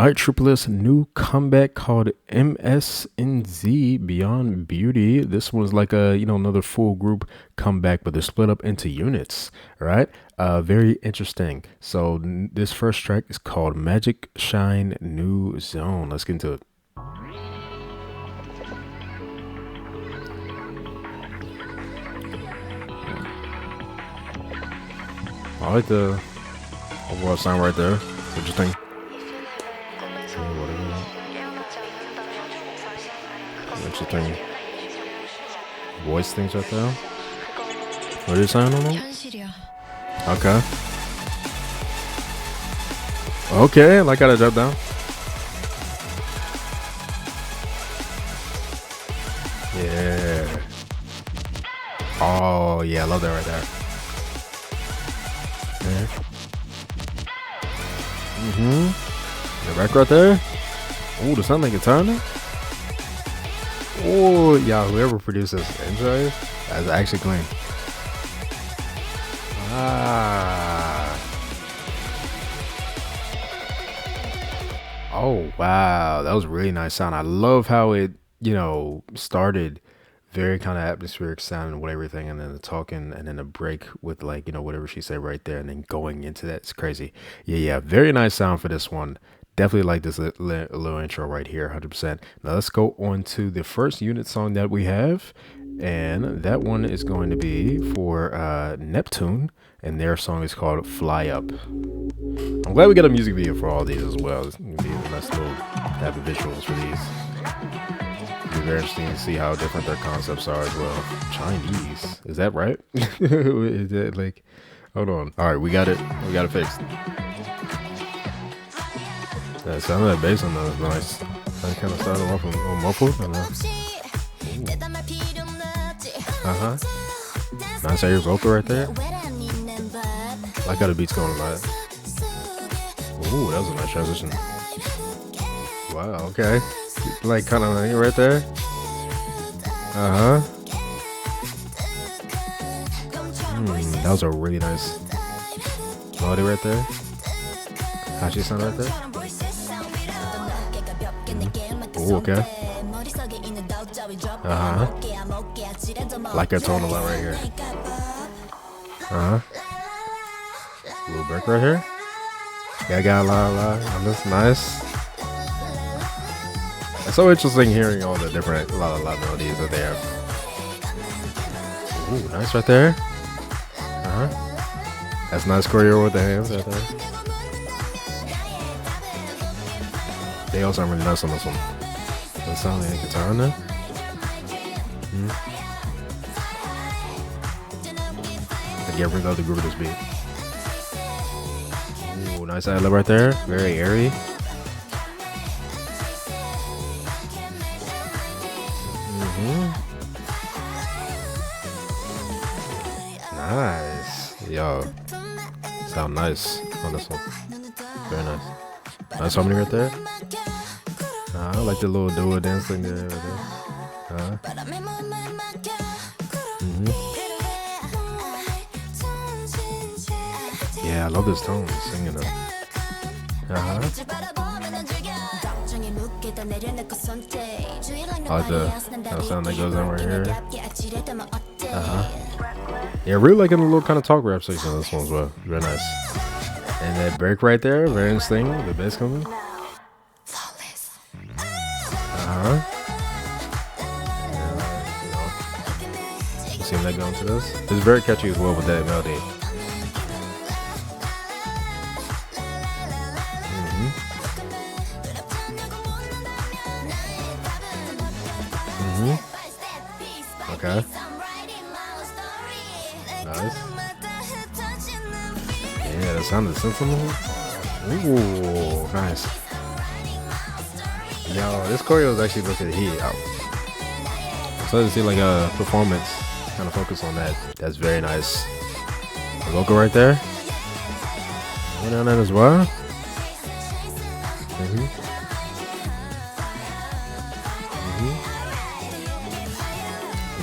All right, tripleS new comeback called msnz Beyond Beauty. This was like a another full group comeback, but they're split up into units. All right, very interesting. So this first track is called Magic Shine New Zone. Let's get into it. I like the overall sound right there. It's interesting. Interesting voice things right there. What are you saying on them? Okay. Okay, I like how to drop down. Yeah. Oh, yeah, I love that right there. Yeah. The back right there. Oh, the sound like guitar now. Oh, yeah, whoever produced this intro, that's actually clean. Oh, wow. That was a really nice sound. I love how it, started very kind of atmospheric sound and everything, and then the talking, and then the break with like, whatever she said right there, and then going into that. It's crazy. Yeah. Very nice sound for this one. Definitely like this little intro right here, 100%. Now let's go on to the first unit song that we have, and that one is going to be for Neptune, and their song is called Fly Up. I'm glad we got a music video for all these as well. It's gonna be a nice little have the visuals for these. It'll be very interesting to see how different their concepts are as well. Chinese, is that right? Is that like, hold on. All right, we got it fixed. That sound of that bass on that was nice. I kind of started off on muffled. Nice air vocal right there. I like how the beat's going tonight. Ooh, that was a nice transition. Wow, okay. Like kind of like right there. That was a really nice melody right there. How she sound right there? Ooh, okay. Like that tone a lot right here. Little break right here. Yeah, I got a lot. That's nice. It's so interesting hearing all the different lot melodies that they have. Ooh, nice right there. That's nice choreo with the hands right there. They all sound really nice on this one. That sound like a guitar on there. I get rid of the groove of this beat. Ooh, nice ad-lib right there. Very airy. Nice. Yo. Sound nice on this one. Very nice. Nice harmony right there. I like the little duo dance thing there. Right there. Yeah, I love this tone. Singing it. I like the sound that goes on right here. Yeah, really liking the little kind of talk rap section of this one as well. Very nice. And that break right there, very interesting. The bass coming. You see that going to this? It's very catchy as well with that melody. Okay. Nice. Yeah, that sounded sensible. Ooh, nice. Yo, this choreo is actually looking heat out. So to see like a performance, kind of focus on that. That's very nice. The vocal right there. And on that as well.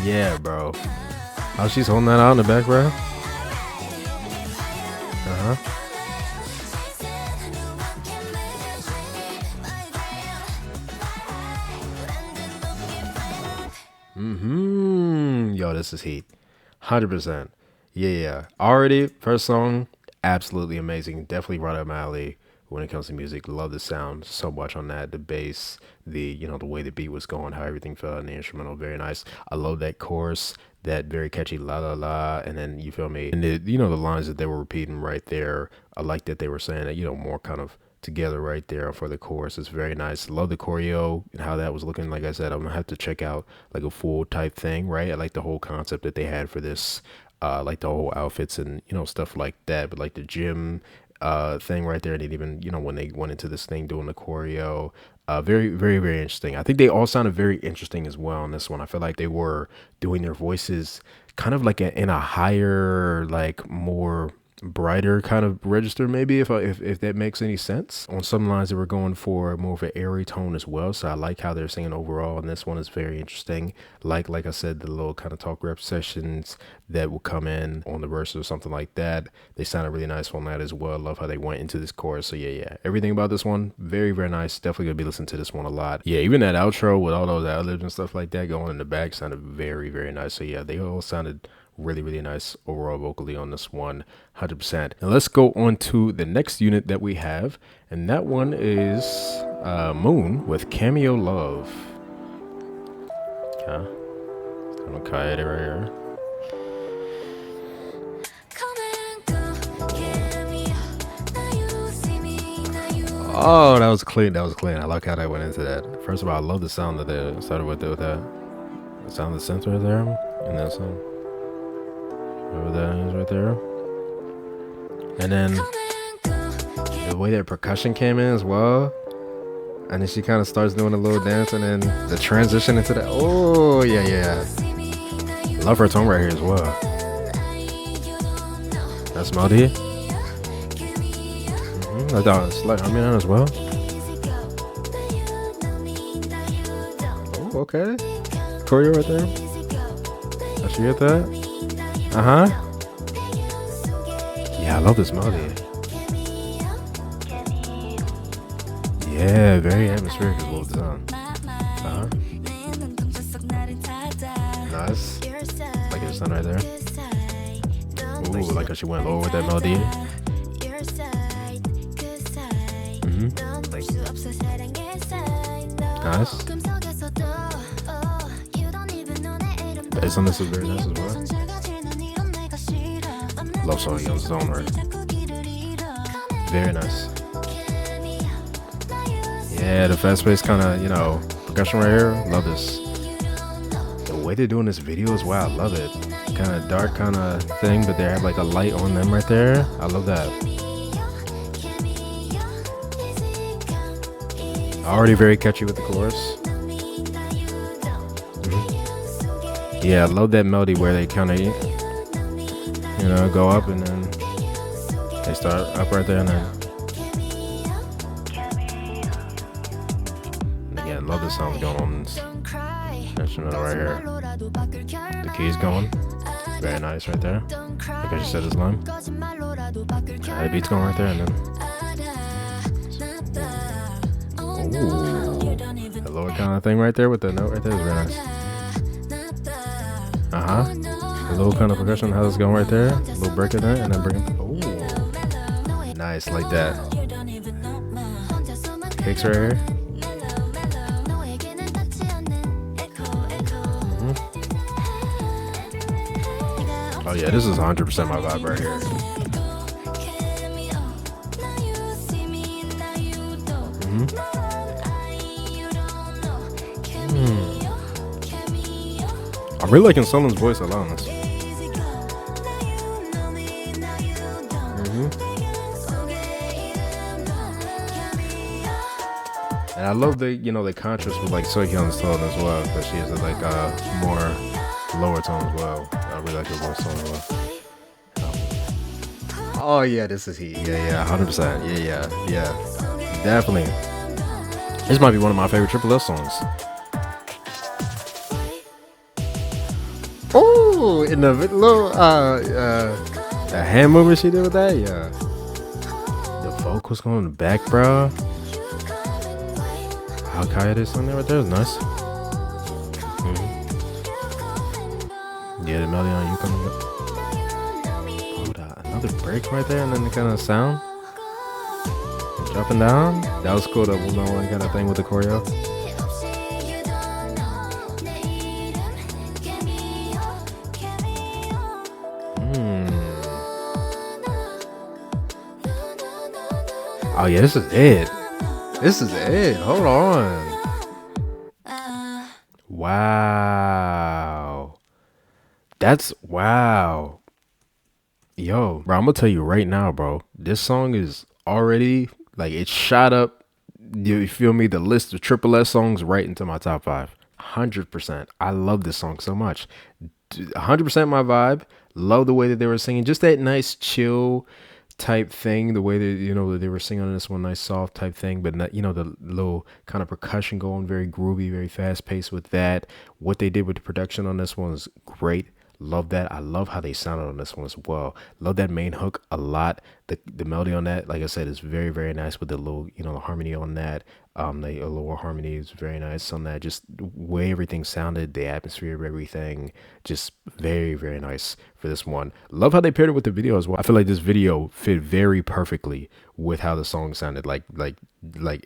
Yeah, bro. How she's holding that out in the background. Yo, this is heat. 100%. Yeah. Already, first song, absolutely amazing. Definitely right up my alley when it comes to music. Love the sound so much on that. The bass, the way the beat was going, how everything felt in the instrumental, very nice. I love that chorus, that very catchy la la la, and then you feel me, and the lines that they were repeating right there. I like that they were saying that more kind of together right there for the chorus. It's very nice. Love the choreo and how that was looking. Like I said, I'm gonna have to check out like a full type thing, right? I like the whole concept that they had for this, like the whole outfits and stuff like that. But like the gym thing right there, and even when they went into this thing doing the choreo, very very very interesting. I think they all sounded very interesting as well in this one. I feel like they were doing their voices kind of like in a higher, like more brighter kind of register, maybe, if that makes any sense. On some lines they were going for more of an airy tone as well, so I like how they're singing overall, and this one is very interesting. Like I said, the little kind of talk rap sessions that will come in on the verse or something like that, they sounded really nice on that as well. Love how they went into this chorus. So yeah, everything about this one very very nice. Definitely gonna be listening to this one a lot. Yeah, even that outro with all those ad-libs and stuff like that going in the back sounded very very nice. So yeah, they all sounded really really nice overall vocally on this one. 100%. And let's go on to the next unit that we have, and that one is Moon with Cameo Love. Okay, I'm gonna cut it right here. Oh, that was clean. I like how that went into that. First of all, I love the sound that they started with that. The sound of the synth right there, and that sound. Over that is right there. And then the way that percussion came in as well. And then she kind of starts doing a little dance, and then the transition into that. Oh, yeah. Love her tone right here as well. That's melody. I thought it's like humming on as well. Oh, okay. Choreo right there. Did she get that? Yeah, I love this melody. Yeah, very atmospheric as well done. Nice. Like the sun right there. Ooh, like how she went lower with that melody. Nice. Bass on this is very nice as well. Love song on its own right. Very nice. Yeah, the fast pace kind of, percussion right here. Love this. The way they're doing this video as well, I love it. Kind of dark kind of thing, but they have like a light on them right there. I love that. Already very catchy with the chorus. Yeah, I love that melody where they kind of, go up and then they start up right there and then. And again, love the sound going on this instrumental right here. The keys going. Very nice right there. Like I just said, his line. The beat's going right there and then. Ooh. The lower kind of thing right there with the note right there is very nice. A little kind of percussion, how it's going right there. A little break in there, and then bring it. Oh, nice, like that. Kicks right here. Oh yeah, this is 100% my vibe right here. I'm really liking Solan's voice alone. And I love the the contrast with like Sohyun's tone as well, because she has like more lower tone as well. I really like her voice tone as well. Oh yeah, this is heat. Yeah, 100%. Yeah, definitely. This might be one of my favorite tripleS songs. Oh, in the little the hand movement she did with that, yeah. The vocals going in the back, bro. How Kaya did something right there is nice. Yeah, the melody on you coming up. Hold on, another break right there, and then the kind of sound dropping down. That was cool. That one kind of thing with the choreo. Oh yeah, this is it. This is it. Hold on. Wow. That's wow. Yo, bro, I'm gonna tell you right now, bro. This song is already like it shot up. You feel me? The list of tripleS songs right into my top 5. 100%. I love this song so much. 100% my vibe. Love the way that they were singing. Just that nice chill type thing, the way that, you know, they were singing on this one, nice soft type thing, but not, you know, the little kind of percussion going, very groovy, very fast paced with that. What they did with the production on this one is great. Love that. I love how they sounded on this one as well. Love that main hook a lot. The melody on that, like I said, is very, very nice with the little, you know, the harmony on that. The lower harmony is very nice on that. Just the way everything sounded, the atmosphere of everything, just very, very nice for this one. Love how they paired it with the video as well. I feel like this video fit very perfectly with how the song sounded. Like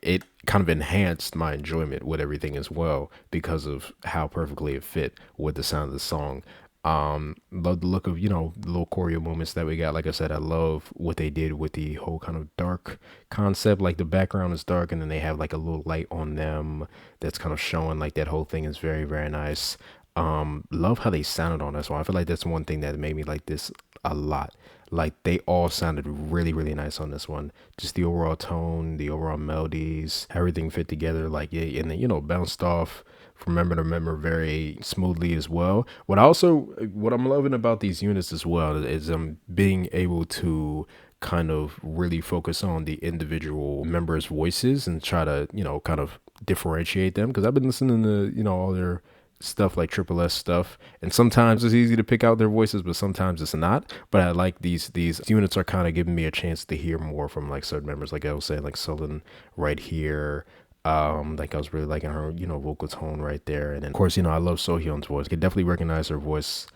it kind of enhanced my enjoyment with everything as well because of how perfectly it fit with the sound of the song. Love the look of, you know, the little choreo moments that we got. Like I said, I love what they did with the whole kind of dark concept. Like the background is dark and then they have like a little light on them that's kind of showing. Like that whole thing is very, very nice. Love how they sounded on this one. I feel like that's one thing that made me like this a lot. Like they all sounded really, really nice on this one. Just the overall tone, the overall melodies, everything fit together. Like, yeah, and then, you know, bounced off from member to member very smoothly as well. What I'm loving about these units as well is being able to kind of really focus on the individual members' voices and try to, you know, kind of differentiate them, because I've been listening to, you know, all their stuff like tripleS stuff, and sometimes it's easy to pick out their voices, but sometimes it's not. But I like these units are kind of giving me a chance to hear more from like certain members. Like I was saying, like Sullivan right here, like I was really liking her, you know, vocal tone right there. And then of course, you know, I love Sohyun's voice. I could definitely recognize her voice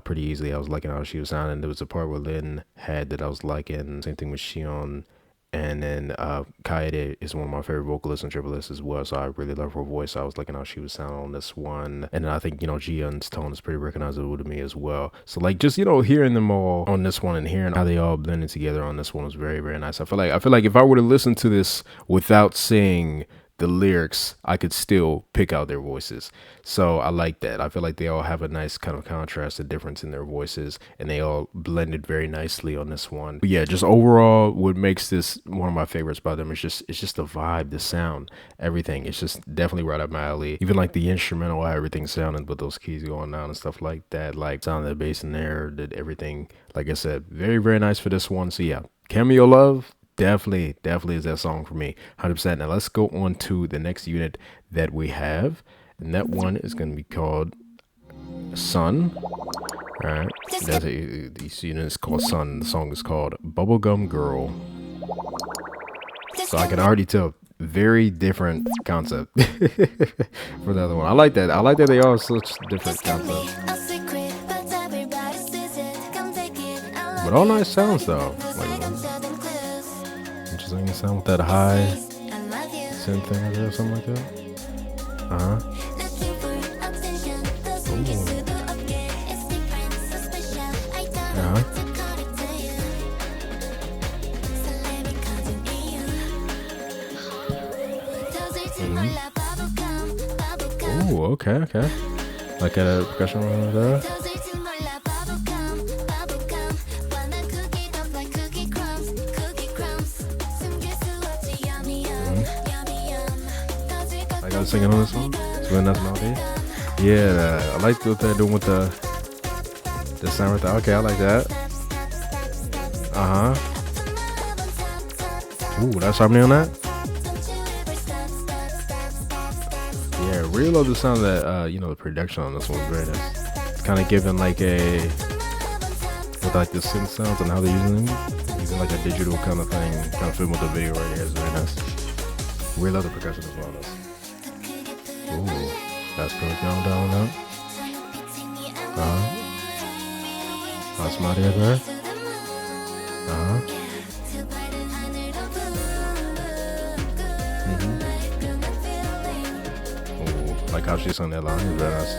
pretty easily. I was liking how she was sounding. There was a part where Lin had that I was liking. Same thing with Shion. And then Kaede is one of my favorite vocalists in tripleS as well, so I really love her voice. I was liking how she was sounding on this one. And then I think, you know, Jiyeon's tone is pretty recognizable to me as well. So like just, you know, hearing them all on this one and hearing how they all blended together on this one was very, very nice. I feel like if I were to listen to this without seeing the lyrics, I could still pick out their voices. So I like that. I feel like they all have a nice kind of contrast and difference in their voices, and they all blended very nicely on this one. But yeah, just overall, what makes this one of my favorites by them is it's just the vibe, the sound, everything. It's just definitely right up my alley. Even like the instrumental, how everything sounded with those keys going down and stuff like that, like sound of the bass in there, did everything. Like I said, very, very nice for this one. So yeah, Cameo Love, definitely is that song for me, 100%. Now let's go on to the next unit that we have, and that one is going to be called Sun. All right, this unit is called Sun. The song is called Bubblegum Girl. So I can already tell, very different concept for the other one. I like that. I like that they all have such different concepts, but all nice sounds though. Like, interesting sound with that high synth thing right there or something like that. Ooh, okay. Like a percussion right there. I got singing on this one. It's really nice melody. Yeah, I like what they're doing with the sound right there. Okay, I like that. Ooh, that's harmony on that. Yeah, really love the sound of that. You know, the production on this one was very nice. It's kind of giving like a, with like the synth sounds and how they're using like a digital kind of thing, kind of film with the video right here. It's very nice. Really love the percussion as well. Ooh, that's good. Down. Nice body right there. Ooh, like how she sung that line is very nice.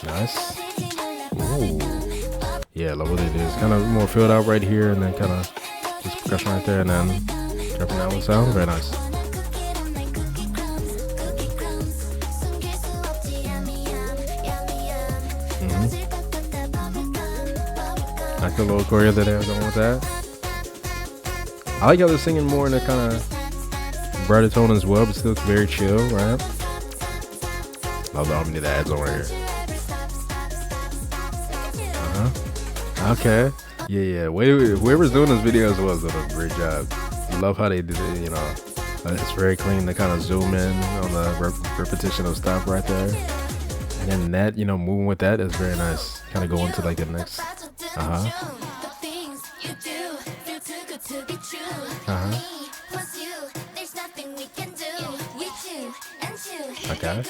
Nice. Ooh. Yeah, love what it is. Kind of more filled out right here, and then kind of just percussion right there, and then dropping that one sound. Very nice. Like the little choreo that they're going with that. I like how they're singing more in a kind of brighter tone as well, but still very chill, right? Love the harmony that adds on right here. Okay. Yeah. Whoever's doing this video as well is doing a great job. Love how they did it, you know. It's very clean. They kind of zoom in on the repetition of stuff right there. And then that, you know, moving with that is very nice. Kind of go into like the next. Okay.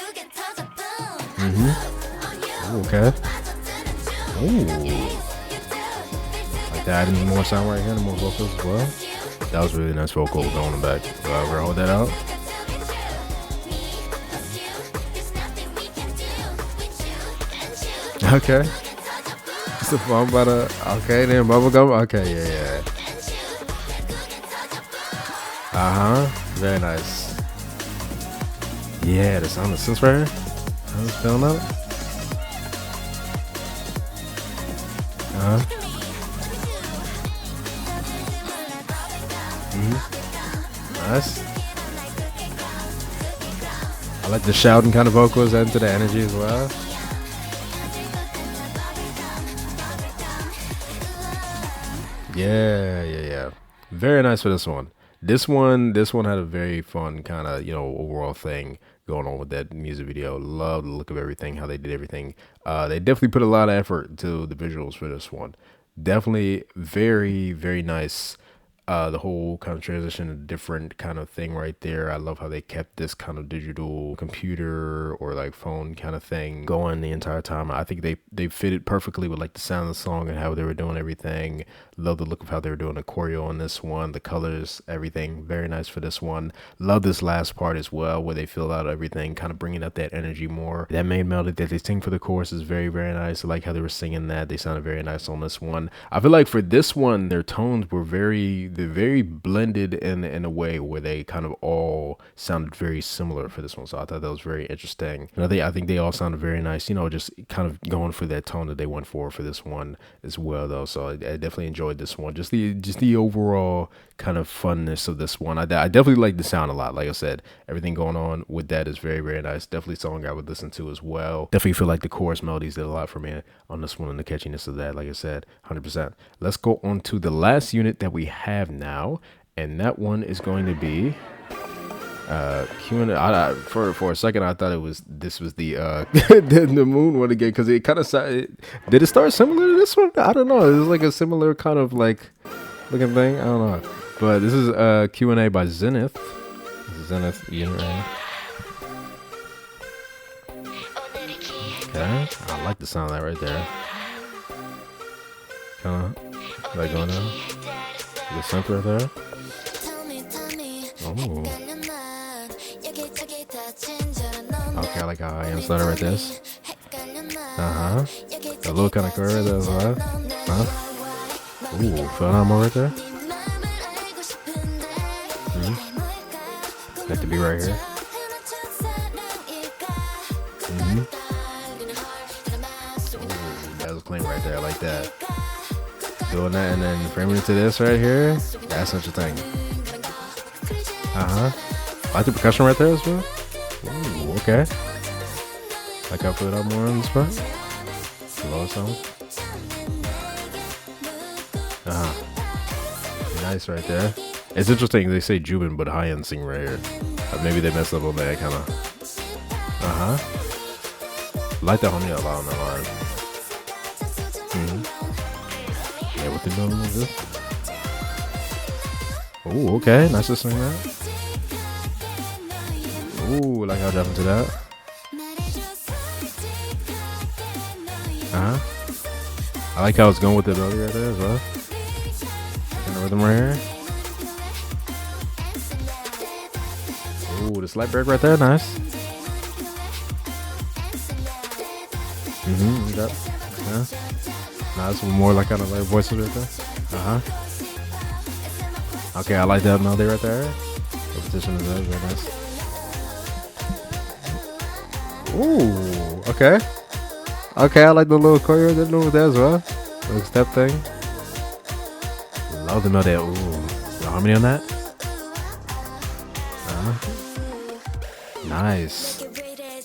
Okay. Ooh. Like that, adding more sound right here, and more vocals as well. That was really nice vocal going back. We'll hold that out. Okay. It's the fun butter. Okay, then bubblegum. Okay, yeah. Very nice. Yeah, the sound of synth right here. I was feeling that. Nice. I like the shouting kind of vocals into the energy as well. Yeah. Very nice for this one. This one had a very fun kind of, you know, overall thing going on with that music video. Love the look of everything, how they did everything. They definitely put a lot of effort to the visuals for this one. Definitely very, very nice. The whole kind of transition, a different kind of thing right there. I love how they kept this kind of digital computer or like phone kind of thing going the entire time. I think they fit it perfectly with like the sound of the song and how they were doing everything. Love the look of how they were doing the choreo on this one, the colors, everything. Very nice for this one. Love this last part as well, where they fill out everything, kind of bringing up that energy more. That main melody that they sing for the chorus is very, very nice. I like how they were singing that. They sounded very nice on this one. I feel like for this one, their tones were very blended in a way where they kind of all sounded very similar for this one. So I thought that was very interesting. And I think they all sounded very nice, you know, just kind of going for that tone that they went for this one as well though. So I definitely enjoyed this one. Just the overall kind of funness of this one. I definitely like the sound a lot. Like I said, everything going on with that is very, very nice. Definitely a song I would listen to as well. Definitely feel like the chorus melodies did a lot for me on this one, and the catchiness of that, like I said, 100%. Let's go on to the last unit that we have now, and that one is going to be Q&A. For a second I thought this was the the moon one again, because it kind of did it start similar to this one? I don't know. It was like a similar kind of like looking thing. I don't know. But this is Q&A by Zenith. Zenith unit right here. Okay, I like the sound of that right there. Kind of like going down. The synth right there. Oh. Okay, I like how I am started right there. A little kind of curve right there as well. Ooh, feel that more right there. Like to be right here. Ooh, that was clean right there. I like that. Doing that and then framing it to this right here. That's such a thing. I like the percussion right there as well. Ooh, okay. Like I put it up more on the spot. Slow song. Nice right there. It's interesting. They say Jubin, but high-end sing right here. Maybe they messed up on that kind of. Like the homie a lot on the line. Yeah, what they doing with this? Ooh, okay, nice to sing that. Ooh, like how I drop into that. I like how it's going with the melody right there as well. And the rhythm right here. Ooh, the slight break right there, nice. Yep. Yeah. Nice, more like kind of like voices right there. Okay, I like that melody right there. Repetition of that, very nice. Ooh, okay. Okay, I like the little choreo they're doing with that as well. Little step thing. Love the melody. Ooh, the harmony on that. Nice.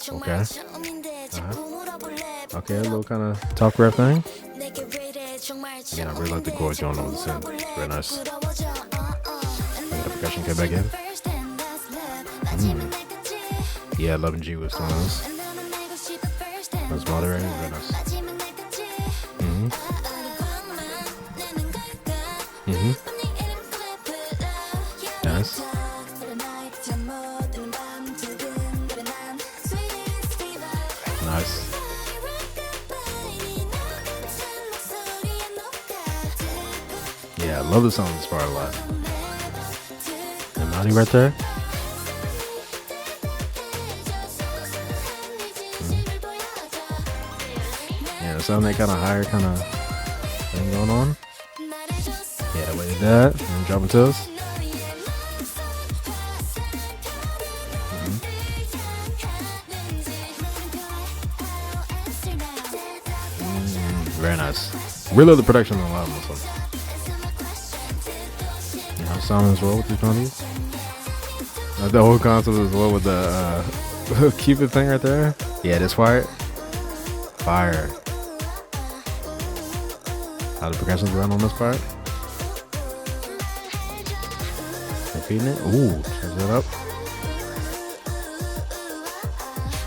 Okay. Okay, a little kind of talk rap thing. Again, I really like the chords going on with the synth. Very nice. The percussion came back in. Yeah, Love and G was one of those. That's moderate. Very nice. Nice. Nice. Yeah, I love the song this part a lot. The melody right there. Yeah, the sound that kind of higher kind of thing going on. Yeah, the way to that. And drop into us. Very nice. Really love the production on a lot of this one. You know, sound as well with these melodies. The whole concept as well with the Cupid thing right there. Yeah, this fire. Fire. How the progressions run on this part. Repeating it. Ooh, change that up.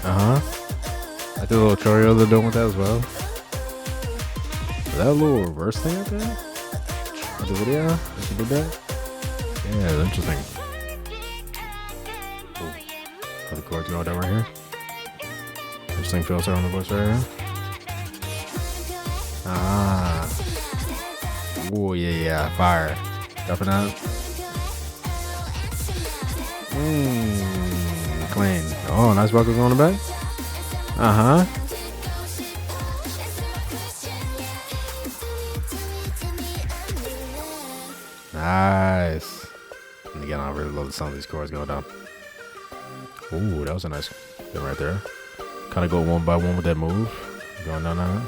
I did a little choreo they're doing with that as well. Is that a little reverse thing right there? The video? If you did that? Yeah, interesting. Ooh. The chords going down right here. Interesting filter on the voice right here. Ooh, yeah, fire. Dropping out. Clean. Oh, nice vocals on the back. Nice. And again, I really love the sound of these chords going down. Ooh, that was a nice thing right there. Kind of go one by one with that move. Going down that.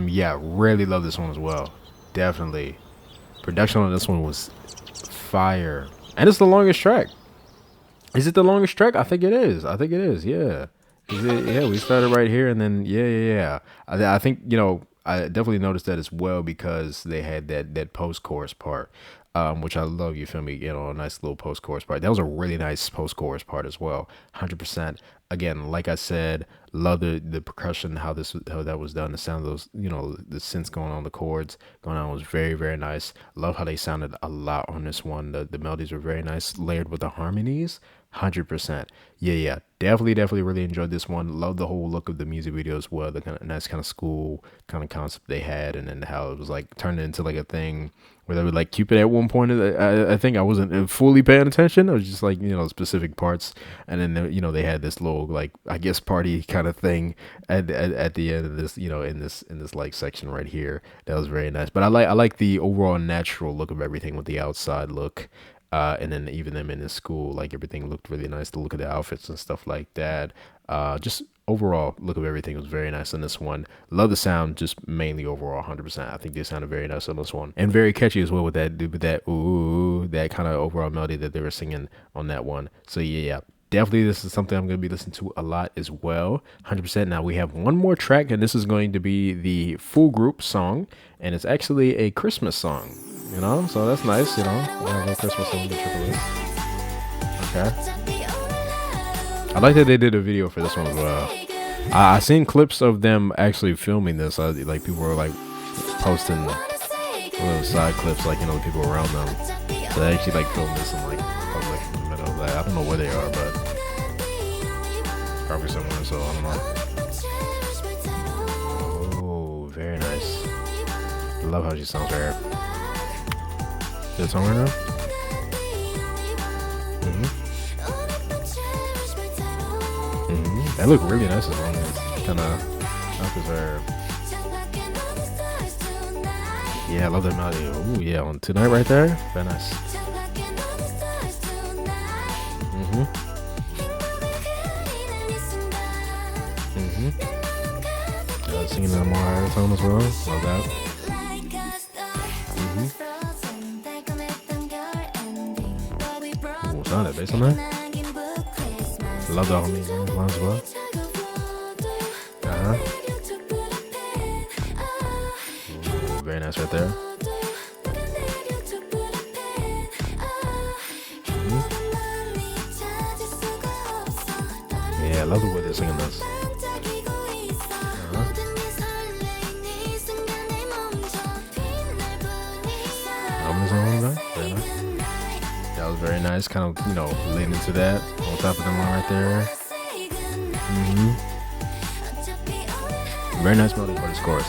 Yeah, really love this one as well. Definitely. Production on this one was fire. And it's the longest track. Is it the longest track? I think it is. Yeah. Yeah, we started right here and then yeah. I think, you know, I definitely noticed that as well because they had that post-chorus part, which I love, you feel me, you know, a nice little post-chorus part. That was a really nice post-chorus part as well, 100%. Again, like I said, love the percussion, how that was done, the sound of those, you know, the synths going on, the chords going on was very, very nice. Love how they sounded a lot on this one. The melodies were very nice, layered with the harmonies. 100%. Yeah. Definitely really enjoyed this one. Love the whole look of the music video as well. The kind of nice kind of school kind of concept they had, and then how it was like turned into like a thing where they would like Cupid at one point. I think I wasn't fully paying attention. I was just like, you know, specific parts, and then you know they had this little like I guess party kind of thing at the end of this, you know, in this like section right here. That was very nice. But I like the overall natural look of everything with the outside look. And then even them in the school, like everything looked really nice. The look of the outfits and stuff like that. Just overall look of everything was very nice on this one. Love the sound, just mainly overall 100%. I think they sounded very nice on this one and very catchy as well with that ooh, that kind of overall melody that they were singing on that one. So yeah. Definitely, this is something I'm going to be listening to a lot as well. 100%. Now we have one more track, and this is going to be the full group song, and it's actually a Christmas song. You know, so that's nice. You know, we have a Christmas song with tripleS. Okay. I like that they did a video for this one as well. I seen clips of them actually filming this. Like people were like posting little side clips, like you know, the people around them. So they actually like filmed this in like public in the middle of that. I don't know where they are, but probably somewhere. So I don't know. Oh, very nice. I love how she sounds right here. Is it somewhere now? That look really nice as well. Kind of up his hair. Yeah, I love that melody. Ooh, yeah, on Tonight right there. Very nice. Singing that more higher tone as well. Love that. Ooh, sound that bass on that. Love the harmonies line as well. Ooh, very nice right there. Yeah, I love the way they're singing this. That was very nice. Kind of, you know, leaning into that on top of the line right there. Very nice melody for this chorus.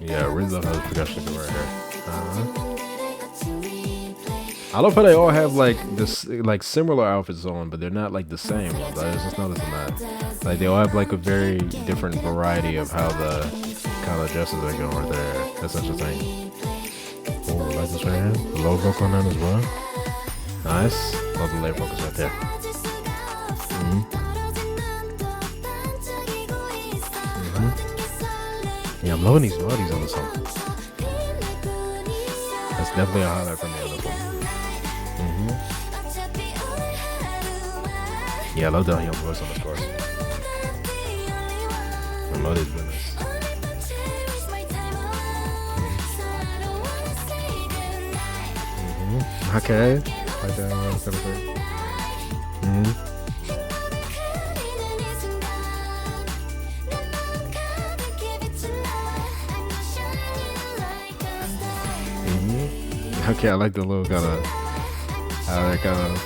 Yeah, I really love how the production is right here. I love how they all have like this, like similar outfits on, but they're not like the same ones. I was just noticing that. Like they all have like a very different variety of how the kind of dresses are going right there. That's such a thing. Oh, I like this right here. The low vocal on that as well. Nice. Love the layer vocals right there. Yeah, I'm loving these melodies on this song. That's definitely a highlight for me on this one. Yeah, I love the young voice on this chorus. The melodies really nice. Okay. Like that. Okay, I like the little kind of how that kind of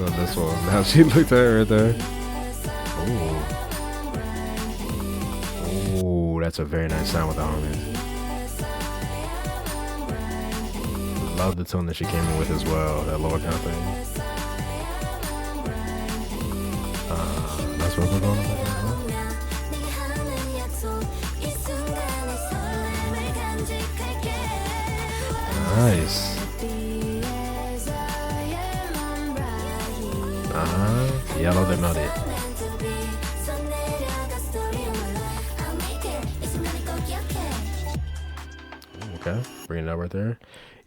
on this one. How she looked at her right there. Ooh, that's a very nice sound with the harmonies. Love the tone that she came in with as well. That lower kind of thing. That's what we're going with. Nice. Yeah, I love that melody. Okay, bring it up right there.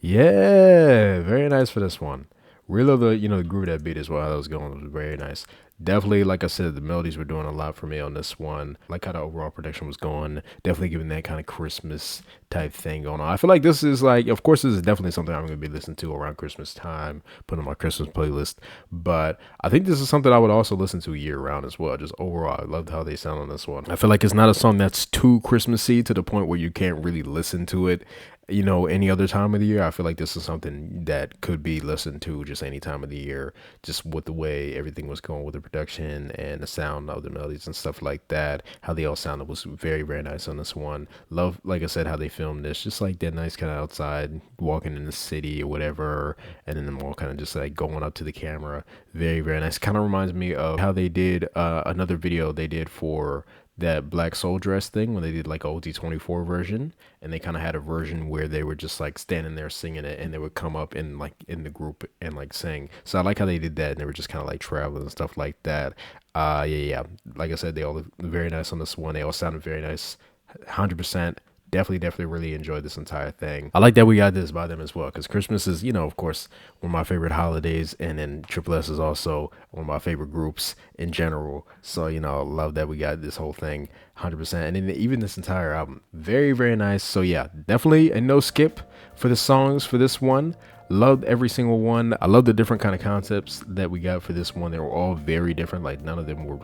Yeah, very nice for this one. Really love the, you know, the groove of that beat as well. How that was going was very nice. Definitely, like I said, the melodies were doing a lot for me on this one. Like how the overall production was going. Definitely giving that kind of Christmas type thing going on. I feel like this is like, of course, this is definitely something I'm going to be listening to around Christmas time, put on my Christmas playlist. But I think this is something I would also listen to year round as well. Just overall, I loved how they sound on this one. I feel like it's not a song that's too Christmassy to the point where you can't really listen to it, you know, any other time of the year. I feel like this is something that could be listened to just any time of the year, just with the way everything was going with the production and the sound of the melodies and stuff like that. How they all sounded was very, very nice on this one. Love, like I said, how they filmed this, just like that nice kind of outside, walking in the city or whatever, and then them all kind of just like going up to the camera. Very, very nice. Kind of reminds me of how they did another video they did for that Black Soul Dress thing when they did like a OT24 version, and they kind of had a version where they were just like standing there singing it, and they would come up in like in the group and like sing. So I like how they did that, and they were just kind of like traveling and stuff like that. Yeah, like I said, they all look very nice on this one. They all sounded very nice 100%. Definitely really enjoyed this entire thing. I like that we got this by them as well, because Christmas is, of course, one of my favorite holidays, and then tripleS is also one of my favorite groups in general. So, love that we got this whole thing 100%. And then even this entire album, very nice. So yeah, definitely a no skip for the songs for this one. Loved every single one. I love the different kind of concepts that we got for this one. They were all very different. Like none of them were,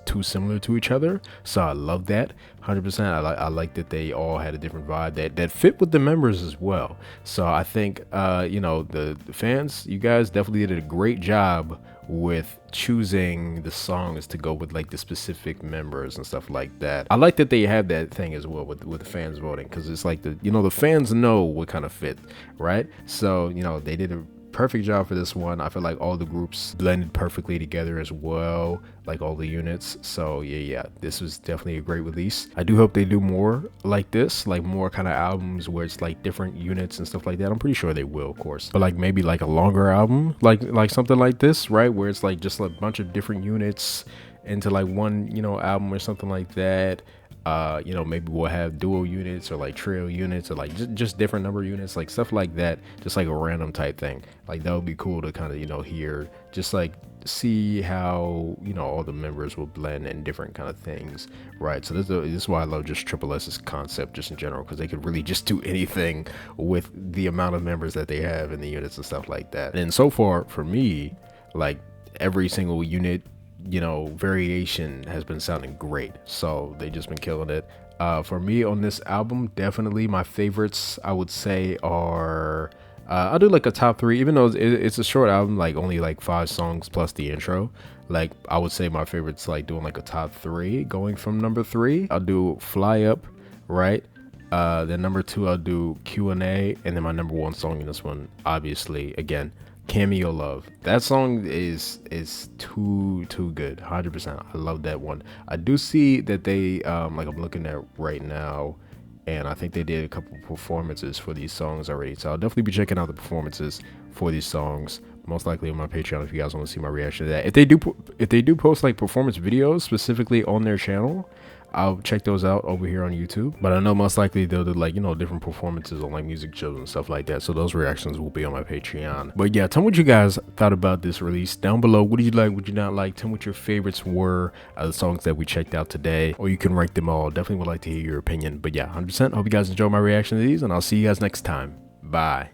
too similar to each other. So I love that 100%. I like that they all had a different vibe that fit with the members as well. So I think, the fans, you guys definitely did a great job with choosing the songs to go with like the specific members and stuff like that. I like that they have that thing as well with the fans voting, because it's like the fans know what kind of fit, right? So they did a perfect job for this one. I feel like all the groups blended perfectly together as well, like all the units. So yeah, this was definitely a great release. I do hope they do more like this, like more kind of albums where it's like different units and stuff like that. I'm pretty sure they will, of course, but like maybe like a longer album, like something like this, right, where it's like just a bunch of different units into like one album or something like that. Maybe we'll have dual units or like trio units or like just different number of units, like stuff like that, just like a random type thing. Like that would be cool to kind of hear, just like see how all the members will blend in different kind of things, right? So this is why I love just tripleS's concept just in general, because they could really just do anything with the amount of members that they have in the units and stuff like that. And so far for me, like every single unit variation has been sounding great. So they just been killing it. For me on this album, definitely my favorites I would say are I'll do like a top 3, even though it's a short album, like only like 5 songs plus the intro. Like I would say my favorites, like doing like a top 3, going from number 3 I'll do Fly Up, right? Then number 2 I'll do Q&A, and then my number 1 song in this one, obviously, again, Cameo Love. That song is too good, 100%. I love that one. I do see that they like I'm looking at right now, and I think they did a couple performances for these songs already, so I'll definitely be checking out the performances for these songs, most likely on my Patreon, if you guys want to see my reaction to that. If they do post like performance videos specifically on their channel, I'll check those out over here on YouTube. But I know most likely they'll do like different performances on like music shows and stuff like that, so those reactions will be on my Patreon. But yeah, tell me what you guys thought about this release down below. What did you like, what did you not like? Tell me what your favorites were of the songs that we checked out today, or you can rank them all. Definitely would like to hear your opinion. But yeah, 100%. Hope you guys enjoyed my reaction to these, and I'll see you guys next time. Bye.